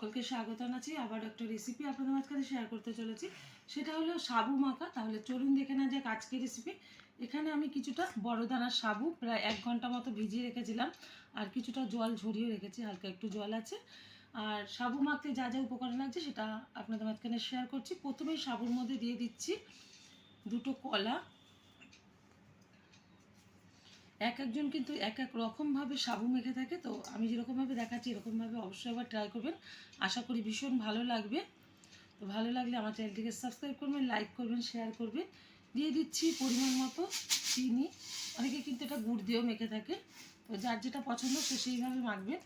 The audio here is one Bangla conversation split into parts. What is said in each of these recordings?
সকলকে স্বাগত জানাচ্ছি। আবার একটা রেসিপি আপনাদের মাঝখানে শেয়ার করতে চলেছি, সেটা হলো সাবু মাখা। তাহলে চলুন দেখে না যাক আজকের রেসিপি। এখানে আমি কিছুটা বড় দানার সাবু প্রায় 1 ঘন্টা মতো ভিজিয়ে রেখেছিলাম, আর কিছুটা জল ঝরিয়ে রেখেছি, হালকা একটু জল আছে। আর সাবু মাখতে যা যা উপকরণ লাগছে সেটা আপনাদের মাঝখানে শেয়ার করছি। প্রথমেই সাবুর মধ্যে দিয়ে দিচ্ছি 2টো কলা। এক একজন কিন্তু এক এক রকমভাবে সাবু মেখে থাকে, তো আমি যেরকমভাবে দেখাচ্ছি এরকমভাবে অবশ্যই একবার ট্রাই করবেন। আশা করি ভীষণ ভালো লাগবে। তো ভালো লাগলে আমার চ্যানেলটিকে সাবস্ক্রাইব করবেন, লাইক করবেন, শেয়ার করবেন। দিয়ে দিচ্ছি পরিমাণ মতো চিনি। অনেকে কিন্তু এটা গুড় দিয়েও মেখে থাকে, তো যার যেটা পছন্দ সে সেইভাবে মাখবেন।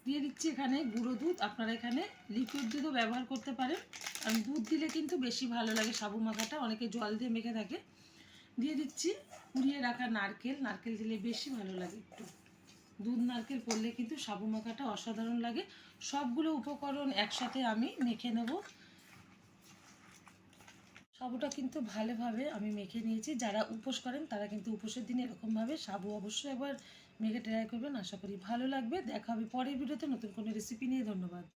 দিয়ে দিচ্ছি এখানে গুঁড়ো দুধ। আপনারা এখানে লিকুইড দুধও ব্যবহার করতে পারেন, কারণ দুধ দিলে কিন্তু বেশি ভালো লাগে সাবু মাখাটা। অনেকে জল দিয়ে মেখে থাকে। দিয়ে দিচ্ছি কুড়িয়ে রাখা নারকেল। নারকেল দিলে বেশি ভালো লাগে, একটু দুধ নারকেল পড়লে কিন্তু সাবু মাখাটা অসাধারণ লাগে। সবগুলো উপকরণ একসাথে আমি মেখে নেব। সাবুটা কিন্তু ভালোভাবে আমি মেখে নিয়েছি। যারা উপোস করেন তারা কিন্তু উপোসের দিনে এরকমভাবে সাবু অবশ্যই একবার মেখে ট্রাই করবেন। আশা করি ভালো লাগবে। দেখা হবে পরের ভিডিওতে নতুন কোনো রেসিপি নিয়ে। ধন্যবাদ।